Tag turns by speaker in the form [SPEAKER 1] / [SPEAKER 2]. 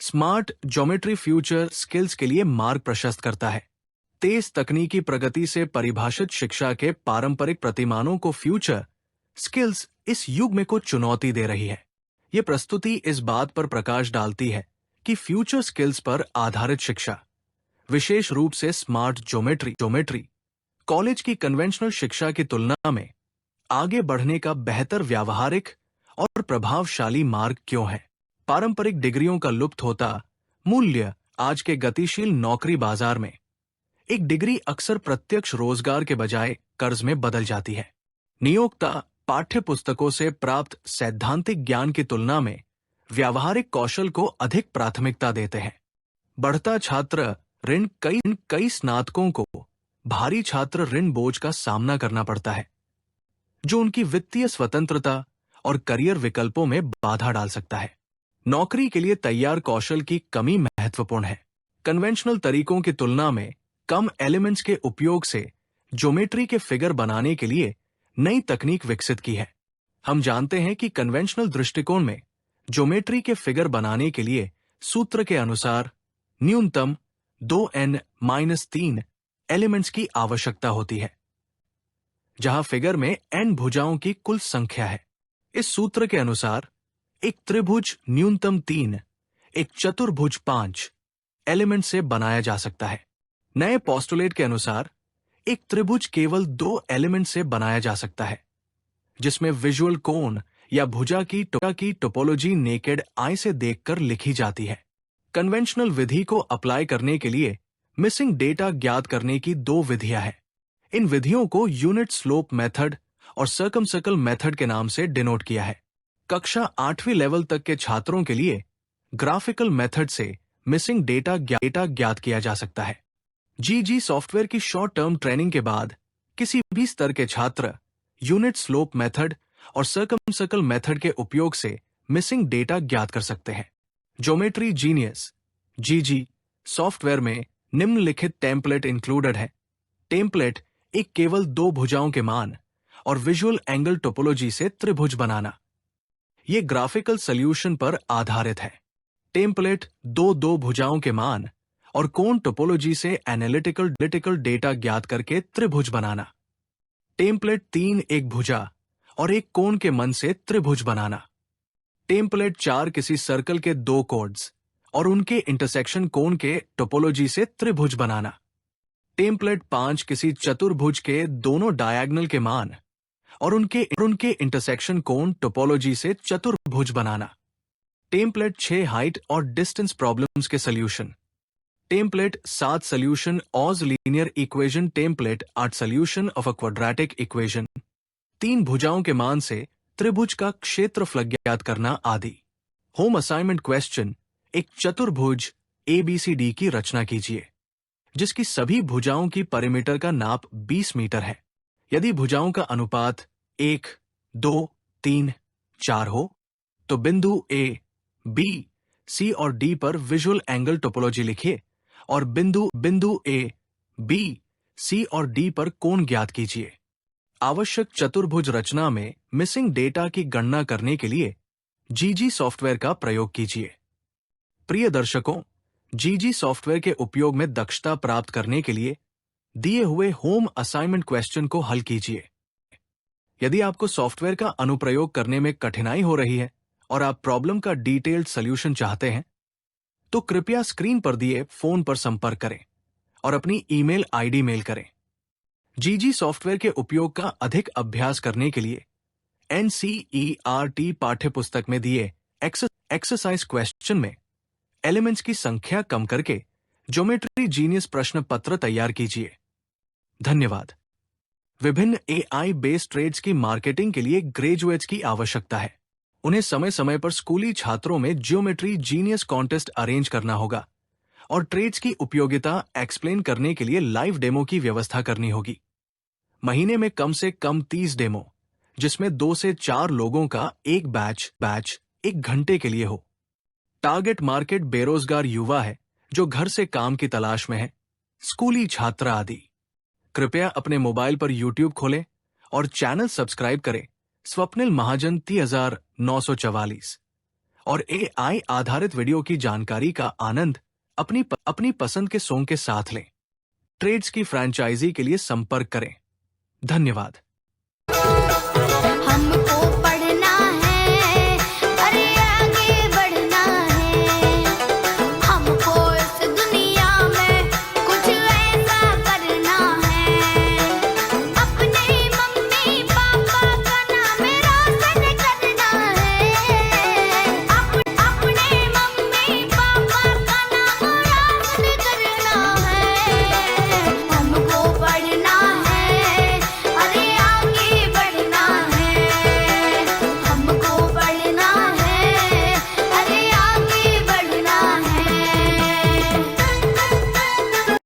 [SPEAKER 1] Smart geometry future skills के लिए मार्ग प्रशस्त करता है। तेज तकनीकी प्रगति से परिभाषित शिक्षा के पारंपरिक प्रतिमानों को फ्यूचर स्किल्स इस युग में कुछ चुनौती दे रही है। ये प्रस्तुति इस बात पर प्रकाश डालती है कि फ्यूचर स्किल्स पर आधारित शिक्षा, विशेष रूप से स्मार्ट ज्योमेट्री कॉलेज की कन्वेंशनल शिक्षा की तुलना में आगे बढ़ने का बेहतर व्यावहारिक और प्रभावशाली मार्ग क्यों है। पारंपरिक डिग्रियों का लुप्त होता मूल्य आज के गतिशील नौकरी बाजार में एक डिग्री अक्सर प्रत्यक्ष रोजगार के बजाय कर्ज में बदल जाती है। नियोक्ता पाठ्य पुस्तकों से प्राप्त सैद्धांतिक ज्ञान की तुलना में व्यावहारिक कौशल को अधिक प्राथमिकता देते हैं। बढ़ता छात्र ऋण कई स्नातकों को भारी छात्र ऋण बोझ का सामना करना पड़ता है, जो उनकी वित्तीय स्वतंत्रता और करियर विकल्पों में बाधा डाल सकता है। नौकरी के लिए तैयार कौशल की कमी महत्वपूर्ण है। कन्वेंशनल तरीकों की तुलना में कम एलिमेंट्स के उपयोग से ज्योमेट्री के फिगर बनाने के लिए नई तकनीक विकसित की है। हम जानते हैं कि कन्वेंशनल दृष्टिकोण में ज्योमेट्री के फिगर बनाने के लिए सूत्र के अनुसार न्यूनतम 2n-3 एलिमेंट्स की आवश्यकता होती है, जहां फिगर में n भुजाओं की कुल संख्या है। इस सूत्र के अनुसार एक त्रिभुज न्यूनतम 3, एक चतुर्भुज 5 एलिमेंट से बनाया जा सकता है। नए पोस्टुलेट के अनुसार एक त्रिभुज केवल 2 एलिमेंट से बनाया जा सकता है, जिसमें विजुअल कोण या भुजा की टोपोलॉजी नेकेड आई से देखकर लिखी जाती है। कन्वेंशनल विधि को अप्लाई करने के लिए मिसिंग डेटा ज्ञात करने की 2 विधियां हैं। इन विधियों को यूनिट स्लोप मेथड और सर्कमसर्कल मेथड के नाम से डिनोट किया है। कक्षा 8वीं लेवल तक के छात्रों के लिए ग्राफिकल मेथड से मिसिंग डेटा ज्ञात किया जा सकता है। जीजी सॉफ्टवेयर की शॉर्ट टर्म ट्रेनिंग के बाद किसी भी स्तर के छात्र यूनिट स्लोप मेथड और सर्कमसर्कल मेथड के उपयोग से मिसिंग डेटा ज्ञात कर सकते हैं। ज्योमेट्री जीनियस जीजी सॉफ्टवेयर में निम्नलिखित टेम्पलेट इंक्लूडेड है। टेम्पलेट एक केवल 2 भुजाओं के मान और विजुअल एंगल टोपोलॉजी से त्रिभुज बनाना। ये ग्राफिकल सॉल्यूशन पर आधारित है। टेम्पलेट 2 भुजाओं के मान और कोण टोपोलॉजी से एनालिटिकल डेटा ज्ञात करके त्रिभुज बनाना। टेम्पलेट 3 एक भुजा और एक कोण के मन से त्रिभुज बनाना। टेम्पलेट 4 किसी सर्कल के 2 कॉर्ड्स और उनके इंटरसेक्शन कोण के टोपोलॉजी से त्रिभुज बनाना। टेम्पलेट 5 किसी चतुर्भुज के दोनों डायगोनल के मान और उनके इंटरसेक्शन कोण टोपोलॉजी से चतुर्भुज बनाना। टेम्पलेट 6 हाइट और डिस्टेंस प्रॉब्लम्स के solution. Template 7 solution of linear equation. Template 8 solution of a quadratic equation. 3 भुजाओं के मान से त्रिभुज का क्षेत्रफल ज्ञात करना आदि। होम असाइनमेंट क्वेश्चन: एक चतुर्भुज ABCD की रचना कीजिए, जिसकी सभी भुजाओं की परिमीटर का नाप 20 मीटर है। यदि भुजाओं का अनुपात 1, 2, 3, 4 हो, तो बिंदु A, B, C और D पर विजुअल एंगल टोपोलॉजी लिखिए और बिंदु A, B, C और D पर कोण ज्ञात कीजिए। आवश्यक चतुर्भुज रचना में मिसिंग डेटा की गणना करने के लिए जीजी सॉफ्टवेयर का प्रयोग कीजिए। प्रिय दर्शकों, जीजी सॉफ्टवेयर के उपयोग में दक्षता प्राप्त करने के लिए दिए हुए होम असाइनमेंट क्वेश्चन को हल कीजिए। यदि आपको सॉफ्टवेयर का अनुप्रयोग करने में कठिनाई हो रही है और आप प्रॉब्लम का डिटेल्ड सॉल्यूशन चाहते हैं, तो कृपया स्क्रीन पर दिए फोन पर संपर्क करें और अपनी ईमेल आईडी मेल करें। जीजी सॉफ्टवेयर के उपयोग का अधिक अभ्यास करने के लिए NCERT पाठ्यपुस्तक में दिए एक्सरसाइज क्वेश्चन में एलिमेंट्स की संख्या कम करके ज्योमेट्री जीनियस प्रश्न पत्र तैयार कीजिए। धन्यवाद। विभिन्न AI बेस्ड ट्रेड्स की मार्केटिंग के लिए ग्रेजुएट्स की आवश्यकता है। उन्हें समय समय पर स्कूली छात्रों में ज्योमेट्री जीनियस कॉन्टेस्ट अरेंज करना होगा और ट्रेड्स की उपयोगिता एक्सप्लेन करने के लिए लाइव डेमो की व्यवस्था करनी होगी। महीने में कम से कम 30 डेमो, जिसमें 2 से 4 लोगों का एक बैच 1 घंटे के लिए हो। टारगेट मार्केट बेरोजगार युवा है जो घर से काम की तलाश में है, स्कूली छात्र आदि। कृपया अपने मोबाइल पर YouTube खोलें और चैनल सब्सक्राइब करें स्वप्निल महाजन 3944 और AI आधारित वीडियो की जानकारी का आनंद अपनी पसंद के सॉन्ग के साथ लें। ट्रेड्स की फ्रैंचाइजी के लिए संपर्क करें। धन्यवाद।